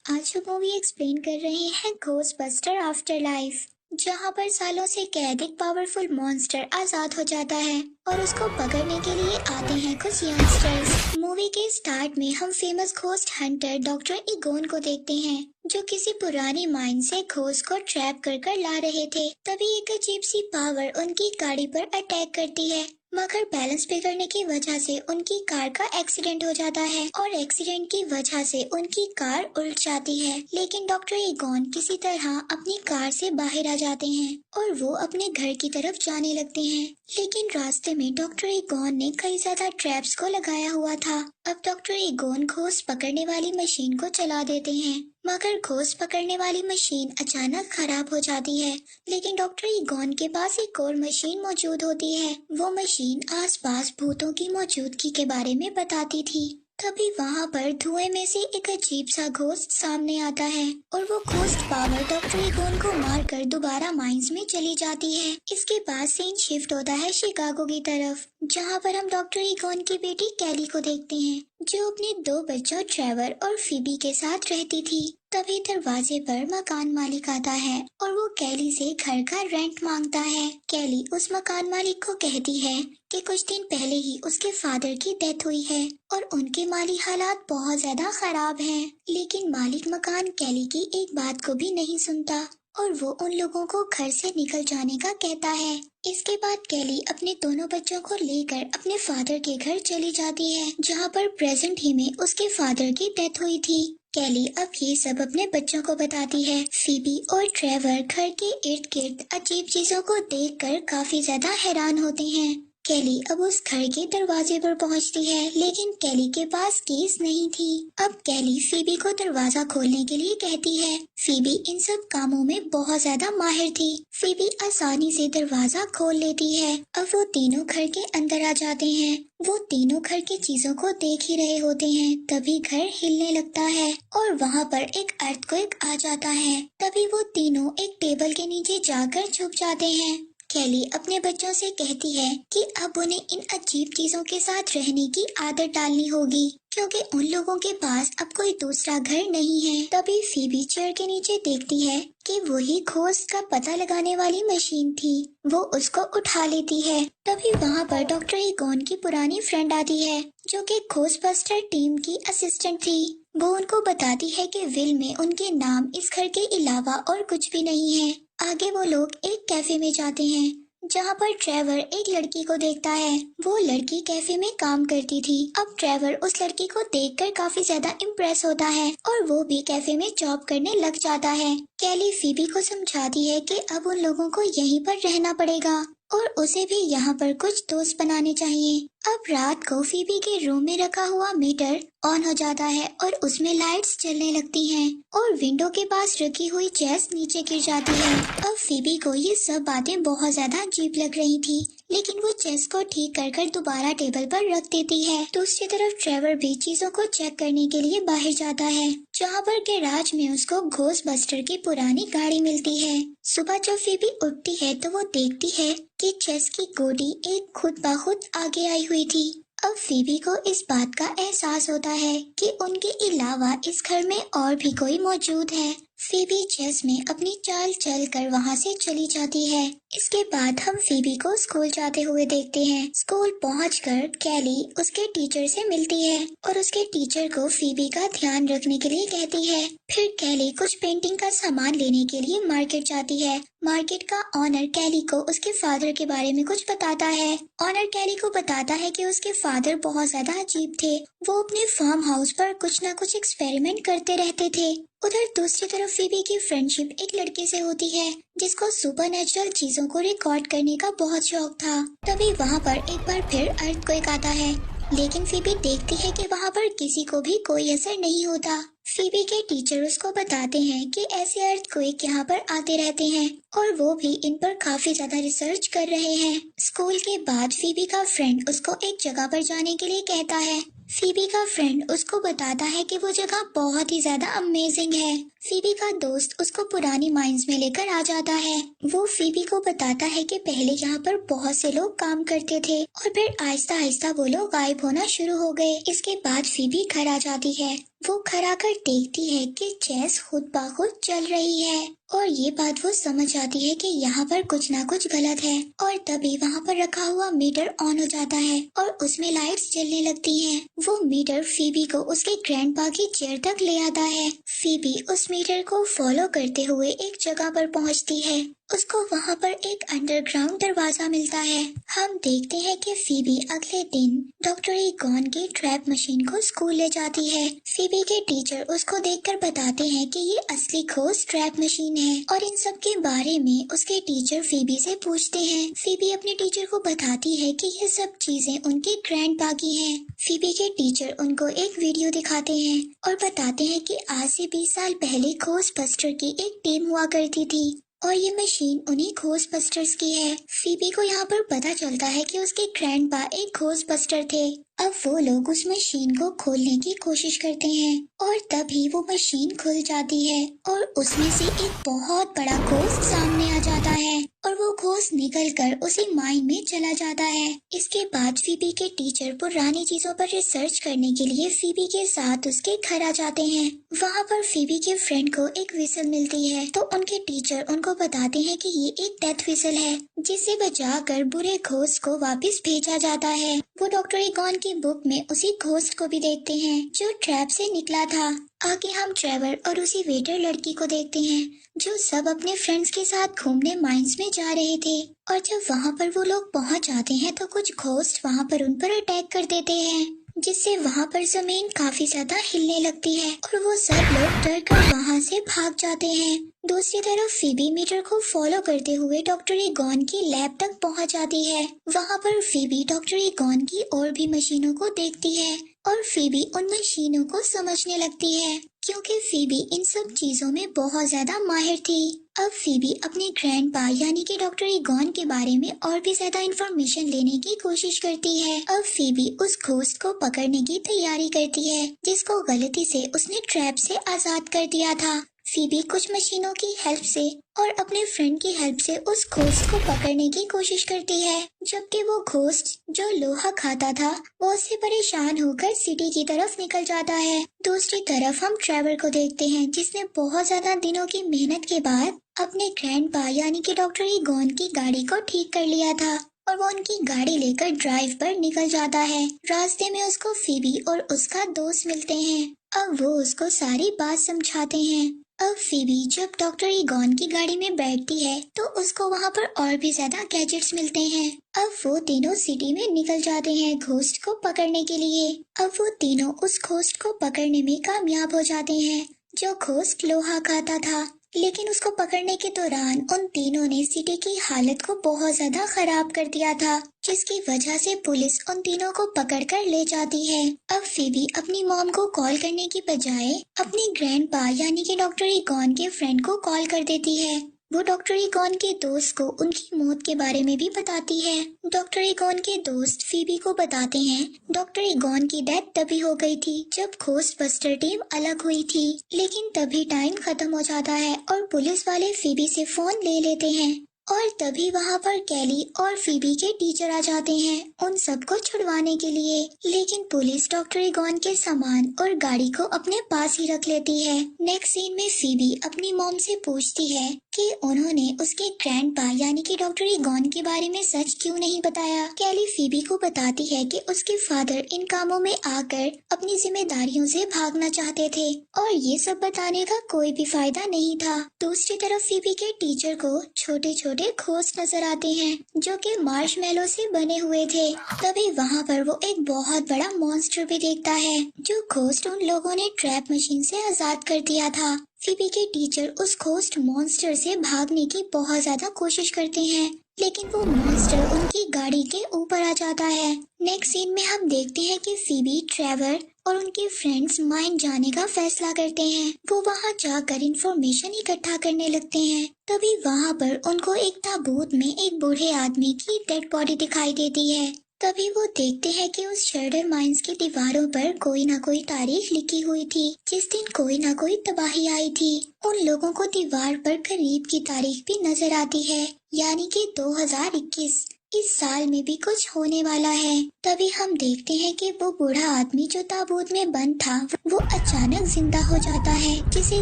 आज हम movie explain कर रहे हैं घोस्टबस्टर आफ्टर लाइफ, जहां पर सालों से कैद एक पावरफुल मॉन्स्टर आजाद हो जाता है और उसको पकड़ने के लिए आते हैं कुछ यंगस्टर्स। मूवी के स्टार्ट में हम फेमस घोस्ट हंटर डॉक्टर इगोन को देखते हैं, जो किसी पुरानी माइन से घोस्ट को ट्रैप कर कर ला रहे थे। तभी एक अजीब सी पावर उनकी गाड़ी पर अटैक करती है, मगर बैलेंस बिगड़ने की वजह से उनकी कार का एक्सीडेंट हो जाता है और एक्सीडेंट की वजह से उनकी कार उल्ट जाती है। लेकिन डॉक्टर इगोन किसी तरह अपनी कार से बाहर आ जाते हैं और वो अपने घर की तरफ जाने लगते हैं। लेकिन रास्ते में डॉक्टर इगोन ने कई ज्यादा ट्रैप्स को लगाया हुआ था। अब डॉक्टर इगोन घोस्ट पकड़ने वाली मशीन को चला देते हैं, मगर घोस्ट पकड़ने वाली मशीन अचानक खराब हो जाती है। लेकिन डॉक्टर इगोन के पास एक और मशीन मौजूद होती है। वो मशीन आसपास भूतों की मौजूदगी के बारे में बताती थी। तभी वहाँ पर धुएं में से एक अजीब सा घोस्ट सामने आता है और वो घोस्ट पावर डॉक्टर इगोन को मारकर दोबारा माइंस में चली जाती है। इसके बाद सीन शिफ्ट होता है शिकागो की तरफ, जहाँ पर हम डॉक्टर इगोन की बेटी कैली को देखते हैं, जो अपने दो बच्चों ट्रेवर और फीबी के साथ रहती थी। तभी दरवाजे पर मकान मालिक आता है और वो कैली से घर का रेंट मांगता है। कैली उस मकान मालिक को कहती है कि कुछ दिन पहले ही उसके फादर की डेथ हुई है और उनके माली हालात बहुत ज्यादा खराब हैं। लेकिन मालिक मकान कैली की एक बात को भी नहीं सुनता और वो उन लोगों को घर से निकल जाने का कहता है। इसके बाद कैली अपने दोनों बच्चों को लेकर अपने फादर के घर चली जाती है, जहाँ पर प्रेजेंट ही में उसके फादर की डेथ हुई थी। कैली अब ये सब अपने बच्चों को बताती है। फीबी और ट्रेवर घर के इर्द गिर्द अजीब चीजों को देखकर काफी ज्यादा हैरान होते हैं। कैली अब उस घर के दरवाजे पर पहुंचती है, लेकिन कैली के पास कीज नहीं थी। अब कैली फीबी को दरवाजा खोलने के लिए कहती है। फीबी इन सब कामों में बहुत ज्यादा माहिर थी। फीबी आसानी से दरवाजा खोल लेती है। अब वो तीनों घर के अंदर आ जाते हैं। वो तीनों घर की चीजों को देख ही रहे होते हैं, तभी घर हिलने लगता है और वहाँ पर एक अर्थक्वेक आ जाता है। तभी वो तीनों एक टेबल के नीचे जाकर छुप जाते हैं। कैली अपने बच्चों से कहती है कि अब उन्हें इन अजीब चीजों के साथ रहने की आदत डालनी होगी, क्योंकि उन लोगों के पास अब कोई दूसरा घर नहीं है। तभी फीबी चेयर के नीचे देखती है कि वही घोस्ट का पता लगाने वाली मशीन थी। वो उसको उठा लेती है। तभी वहाँ पर डॉक्टर इगोन की पुरानी फ्रेंड आती है, जो कि घोस्टबस्टर टीम की असिस्टेंट थी। वो उनको बताती है कि विल में उनके नाम इस घर के अलावा और कुछ भी नहीं है। आगे वो लोग एक कैफे में जाते हैं, जहाँ पर ट्रेवर एक लड़की को देखता है। वो लड़की कैफे में काम करती थी। अब ट्रेवर उस लड़की को देखकर काफी ज्यादा इम्प्रेस होता है और वो भी कैफे में जॉब करने लग जाता है। कैली फीबी को समझाती है कि अब उन लोगों को यहीं पर रहना पड़ेगा और उसे भी यहाँ पर कुछ दोस्त बनाने चाहिए। अब रात को फीबी के रूम में रखा हुआ मीटर ऑन हो जाता है और उसमें लाइट्स जलने लगती हैं और विंडो के पास रखी हुई चेस नीचे गिर जाती है। अब फीबी को ये सब बातें बहुत ज्यादा अजीब लग रही थी, लेकिन वो चेस को ठीक कर कर दोबारा टेबल पर रख देती है। दूसरी तरफ ट्रेवर भी चीजों को चेक करने के लिए बाहर जाता है, जहाँ पर गैराज में उसको घोस्टबस्टर की पुरानी गाड़ी मिलती है। सुबह जब फीबी उठती है तो वो देखती है कि चेस की गोटी एक खुद ब खुद आगे आई हुई थी। अब फीबी को इस बात का एहसास होता है कि उनके अलावा इस घर में और भी कोई मौजूद है। फीबी चेस में अपनी चाल चल कर वहाँ से चली जाती है। इसके बाद हम फीबी को स्कूल जाते हुए देखते हैं। स्कूल पहुंचकर कैली उसके टीचर से मिलती है और उसके टीचर को फीबी का ध्यान रखने के लिए कहती है। फिर कैली कुछ पेंटिंग का सामान लेने के लिए मार्केट जाती है। मार्केट का ऑनर कैली को उसके फादर के बारे में कुछ बताता है। ऑनर कैली को बताता है कि उसके फादर बहुत ज्यादा अजीब थे। वो अपने फार्म हाउस पर कुछ न कुछ एक्सपेरिमेंट करते रहते थे। उधर दूसरी तरफ फीबी की फ्रेंडशिप एक लड़के से होती है, जिसको सुपरनेचुरल चीजों को रिकॉर्ड करने का बहुत शौक था। तभी वहाँ पर एक बार फिर अर्थक्वेक आता है, लेकिन फीबी देखती है कि वहाँ पर किसी को भी कोई असर नहीं होता। फीबी के टीचर उसको बताते हैं कि ऐसे अर्थक्वेक यहाँ पर आते रहते हैं और वो भी इन पर काफी ज्यादा रिसर्च कर रहे हैं। स्कूल के बाद फीबी का फ्रेंड उसको एक जगह पर जाने के लिए कहता है। फीबी का फ्रेंड उसको बताता है कि वो जगह बहुत ही ज्यादा अमेजिंग है। फीबी का दोस्त उसको पुरानी माइंस में लेकर आ जाता है। वो फीबी को बताता है कि पहले यहाँ पर बहुत से लोग काम करते थे और फिर आहिस्ता आहिस्ता वो लोग गायब होना शुरू हो गए। इसके बाद फीबी घर आ जाती है वो खड़ा कर देखती है कि चेस खुद ब खुद चल रही है और ये बात वो समझ आती है कि यहाँ पर कुछ ना कुछ गलत है। और तभी वहाँ पर रखा हुआ मीटर ऑन हो जाता है और उसमें लाइट्स जलने लगती हैं। वो मीटर फीबी को उसके ग्रैंडपा की चेयर तक ले आता है। फीबी उस मीटर को फॉलो करते हुए एक जगह पर पहुँचती है। उसको वहाँ पर एक अंडरग्राउंड दरवाजा मिलता है। हम देखते हैं कि फीबी अगले दिन डॉक्टर ईगॉन की ट्रैप मशीन को स्कूल ले जाती है। फीबी के टीचर उसको देखकर बताते हैं कि ये असली खोज ट्रैप मशीन है और इन सब के बारे में उसके टीचर फीबी से पूछते हैं। फीबी अपने टीचर को बताती है कि ये सब चीजें उनके ग्रैंडपा की हैं। फीबी के टीचर उनको एक वीडियो दिखाते हैं और बताते हैं कि आज से 20 साल पहले खोज बस्टर की एक टीम हुआ करती थी और ये मशीन उन्हीं घोस्ट बस्टर्स की है। फीबी को यहाँ पर पता चलता है कि उसके ग्रैंडपा एक घोस्ट बस्टर थे। अब वो लोग उस मशीन को खोलने की कोशिश करते हैं और तभी वो मशीन खुल जाती है और उसमें से एक बहुत बड़ा घोस्ट सामने आ जाता है और वो घोस्ट निकलकर उसी माइन में चला जाता है। इसके बाद फीबी के टीचर पुरानी चीजों पर रिसर्च करने के लिए फीबी के साथ उसके घर आ जाते हैं। वहाँ पर फीबी के फ्रेंड को एक विसल मिलती है तो उनके टीचर उनको बताते हैं कि ये एक डेथ विसल है जिसे बचाकर बुरे घोस्ट को वापस भेजा जाता है। वो डॉक्टर ईगॉन की बुक में उसी घोस्ट को भी देखते हैं जो ट्रैप से निकला था। आगे हम ट्रेवर और उसी वेटर लड़की को देखते हैं जो सब अपने फ्रेंड्स के साथ घूमने माइंस में जा रहे थे और जब वहाँ पर वो लोग पहुँच जाते हैं तो कुछ घोस्ट वहाँ पर उन पर अटैक कर देते हैं जिससे वहाँ पर जमीन काफी ज्यादा हिलने लगती है और वो सब लोग डर कर वहाँ से भाग जाते हैं। दूसरी तरफ फीबी मीटर को फॉलो करते हुए डॉक्टर ईगॉन की लैब तक पहुँच जाती है। वहाँ पर फीबी डॉक्टर ईगॉन की और भी मशीनों को देखती है और फीबी उन मशीनों को समझने लगती है क्योंकि फीबी इन सब चीजों में बहुत ज्यादा माहिर थी। अब फीबी अपने ग्रैंडपा यानी कि डॉक्टर ईगॉन के बारे में और भी ज्यादा इंफॉर्मेशन लेने की कोशिश करती है। अब फीबी उस घोस्ट को पकड़ने की तैयारी करती है जिसको गलती से उसने ट्रैप से आजाद कर दिया था। फीबी कुछ मशीनों की हेल्प से और अपने फ्रेंड की हेल्प से उस घोस्ट को पकड़ने की कोशिश करती है जबकि वो घोस्ट जो लोहा खाता था वो उससे परेशान होकर सिटी की तरफ निकल जाता है। दूसरी तरफ हम ट्रेवर को देखते हैं जिसने बहुत ज्यादा दिनों की मेहनत के बाद अपने ग्रैंडपा यानी कि डॉक्टर ईगॉन की गाड़ी को ठीक कर लिया था और वो उनकी गाड़ी लेकर ड्राइव पर निकल जाता है। रास्ते में उसको फीबी और उसका दोस्त मिलते हैं। अब वो उसको सारी बात समझाते हैं। अब फीबी जब डॉक्टर ईगॉन की गाड़ी में बैठती है तो उसको वहाँ पर और भी ज्यादा गैजेट्स मिलते हैं। अब वो तीनों सिटी में निकल जाते हैं घोस्ट को पकड़ने के लिए। अब वो तीनों उस घोस्ट को पकड़ने में कामयाब हो जाते हैं जो घोस्ट लोहा खाता था। लेकिन उसको पकड़ने के दौरान उन तीनों ने सिटी की हालत को बहुत ज्यादा खराब कर दिया था जिसकी वजह से पुलिस उन तीनों को पकड़कर ले जाती है। अब फीबी अपनी मॉम को कॉल करने की बजाय अपने ग्रैंडपा यानी कि डॉक्टर ईगॉन के फ्रेंड को कॉल कर देती है। वो डॉक्टर ईगॉन के दोस्त को उनकी मौत के बारे में भी बताती है। डॉक्टर ईगॉन के दोस्त फीबी को बताते हैं डॉक्टर ईगॉन की डेथ तभी हो गई थी जब घोस्ट बस्टर टीम अलग हुई थी। लेकिन तभी टाइम खत्म हो जाता है और पुलिस वाले फीबी से फोन ले लेते हैं और तभी वहाँ पर कैली और फीबी के टीचर आ जाते हैं उन सबको छुड़वाने के लिए। लेकिन पुलिस डॉक्टर ईगॉन के सामान और गाड़ी को अपने पास ही रख लेती है। नेक्स्ट सीन में फीबी अपनी मॉम से पूछती है कि उन्होंने उसके ग्रैंडपा यानी कि डॉक्टर ईगॉन के बारे में सच क्यों नहीं बताया। कैली फीबी को बताती है कि उसके फादर इन कामों में आकर अपनी जिम्मेदारियों से भागना चाहते थे और ये सब बताने का कोई भी फायदा नहीं था। दूसरी तरफ फीबी के टीचर को छोटे छोटे घोस्ट नजर आते हैं जो कि मार्शमैलो से बने हुए थे। तभी वहाँ पर वो एक बहुत बड़ा मॉन्स्टर भी देखता है जो घोस्ट उन लोगों ने ट्रैप मशीन से आजाद कर दिया था। फीबी के टीचर उस घोस्ट मॉन्स्टर से भागने की बहुत ज्यादा कोशिश करते हैं लेकिन वो मॉन्स्टर उनकी गाड़ी के ऊपर आ जाता है। नेक्स्ट सीन में हम देखते हैं कि फीबी, ट्रेवर और उनके फ्रेंड्स माइन जाने का फैसला करते हैं। वो वहाँ जाकर इंफॉर्मेशन इकट्ठा करने लगते हैं। तभी वहाँ पर उनको एक ताबूत में एक बूढ़े आदमी की डेड बॉडी दिखाई देती है। तभी वो देखते हैं कि उस शर्डर माइंस की दीवारों पर कोई ना कोई तारीख लिखी हुई थी जिस दिन कोई ना कोई तबाही आई थी। उन लोगों को दीवार पर करीब की तारीख भी नजर आती है यानी कि 2021 इस साल में भी कुछ होने वाला है। तभी हम देखते हैं कि वो बूढ़ा आदमी जो ताबूत में बंद था वो अचानक जिंदा हो जाता है, जिसे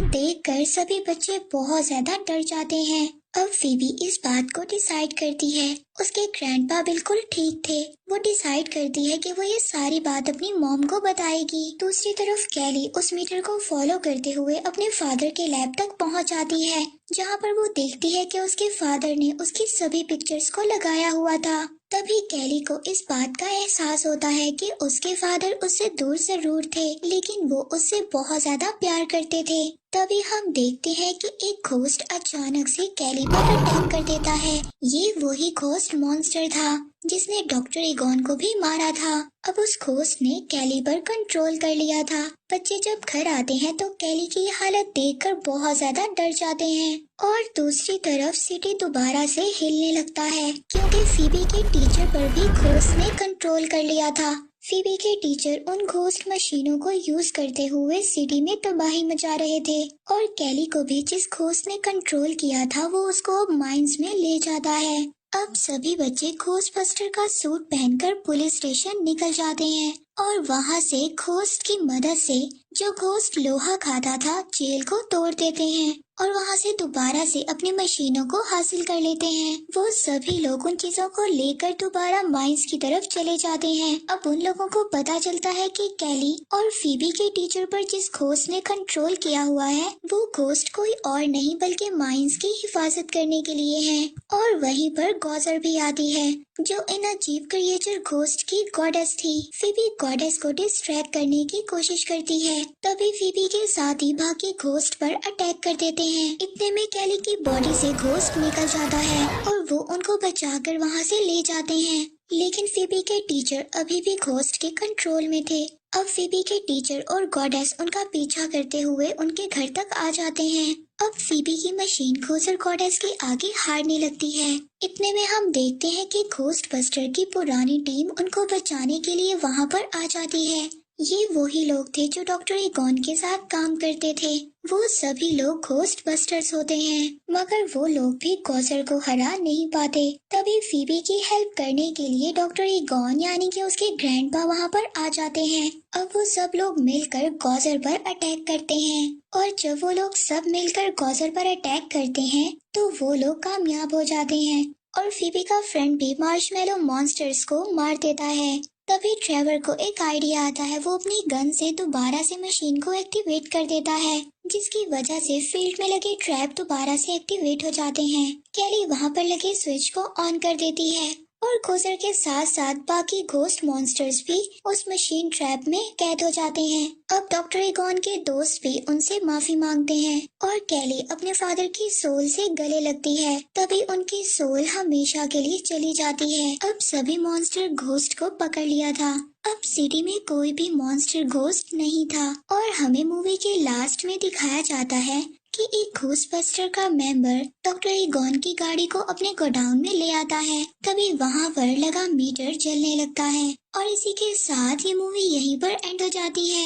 देखकर सभी बच्चे बहुत ज्यादा डर जाते हैं। अब फीबी इस बात को डिसाइड करती है। उसके ग्रैंडपा बिल्कुल ठीक थे। वो डिसाइड करती है कि वो ये सारी बात अपनी मॉम को बताएगी। दूसरी तरफ कैली उस मीटर को फॉलो करते हुए अपने फादर के लैब तक पहुंच जाती है, जहां पर वो देखती है कि उसके फादर ने उसकी सभी पिक्चर्स को लगाया हुआ था। तभी कैली को इस बात का एहसास होता है कि उसके फादर उससे दूर जरूर थे, लेकिन वो उससे बहुत ज्यादा प्यार करते थे। तभी हम देखते हैं कि एक घोस्ट अचानक से कैली पर अटैक कर देता है। ये वही घोस्ट मॉन्स्टर था जिसने डॉक्टर ईगॉन को भी मारा था। अब उस घोस्ट ने कैली पर कंट्रोल कर लिया था। बच्चे जब घर आते हैं तो कैली की हालत देखकर बहुत ज्यादा डर जाते हैं। और दूसरी तरफ सिटी दोबारा से हिलने लगता है, क्योंकि फीबी के टीचर पर भी घोस्ट ने कंट्रोल कर लिया था। फीबी के टीचर उन घोस्ट मशीनों को यूज करते हुए सिटी में तबाही मचा रहे थे, और कैली को भी जिस घोस्ट ने कंट्रोल किया था वो उसको अब माइंस में ले जाता है। अब सभी बच्चे घोस्टबस्टर का सूट पहनकर पुलिस स्टेशन निकल जाते हैं, और वहाँ से घोस्ट की मदद से जो घोस्ट लोहा खाता था जेल को तोड़ देते हैं, और वहाँ से दोबारा से अपनी मशीनों को हासिल कर लेते हैं। वो सभी लोग उन चीजों को लेकर दोबारा माइंस की तरफ चले जाते हैं। अब उन लोगों को पता चलता है कि कैली और फीबी के टीचर पर जिस घोस्ट ने कंट्रोल किया हुआ है वो घोस्ट कोई और नहीं बल्कि माइंस की हिफाजत करने के लिए है। और वहीं पर गॉजर भी आती है, जो इन अजीब क्रिएचर घोस्ट की गॉडेस थी। फीबी गॉडेस को डिस्ट्रैक्ट करने की कोशिश करती है। तभी फीबी के साथ ही बाकी घोस्ट पर अटैक कर देते हैं। इतने में कैली की बॉडी से घोस्ट निकल जाता है और वो उनको बचाकर वहाँ से ले जाते हैं, लेकिन फीबी के टीचर अभी भी घोस्ट के कंट्रोल में थे। अब फीबी के टीचर और गॉडेस उनका पीछा करते हुए उनके घर तक आ जाते हैं। अब फीबी की मशीन घोस्ट गॉडेस के आगे हारने लगती है। इतने में हम देखते हैं कि घोस्ट बस्टर की पुरानी टीम उनको बचाने के लिए वहाँ पर आ जाती है। ये वही लोग थे जो डॉक्टर ईगॉन के साथ काम करते थे। वो सभी लोग घोस्ट बस्टर्स होते हैं, मगर वो लोग भी गॉजर को हरा नहीं पाते। तभी फीबी की हेल्प करने के लिए डॉक्टर ईगॉन यानी कि उसके ग्रैंडपा वहाँ पर आ जाते हैं। अब वो सब लोग मिलकर गॉजर पर अटैक करते हैं, और जब वो लोग सब मिलकर गॉजर पर अटैक करते हैं तो वो लोग कामयाब हो जाते हैं, और फीबी का फ्रेंड भी मार्शमैलो मॉन्स्टर्स को मार देता है। तभी ट्रेवर को एक आइडिया आता है। वो अपनी गन से दोबारा से मशीन को एक्टिवेट कर देता है, जिसकी वजह से फील्ड में लगे ट्रैप दोबारा से एक्टिवेट हो जाते हैं। कैली वहाँ पर लगे स्विच को ऑन कर देती है, और गोजर के साथ साथ बाकी घोस्ट मॉन्स्टर्स भी उस मशीन ट्रैप में कैद हो जाते हैं। अब डॉक्टर ईगॉन के दोस्त भी उनसे माफी मांगते हैं, और कैली अपने फादर की सोल से गले लगती है। तभी उनकी सोल हमेशा के लिए चली जाती है। अब सभी मॉन्स्टर घोस्ट को पकड़ लिया था। अब सिटी में कोई भी मॉन्स्टर घोस्ट नहीं था, और हमें मूवी के लास्ट में दिखाया जाता है कि एक घोस्टबस्टर का मेंबर डॉक्टर ईगॉन की गाड़ी को अपने गोडाउन में ले आता है। तभी वहाँ पर लगा मीटर जलने लगता है, और इसी के साथ ये मूवी यहीं पर एंड हो जाती है।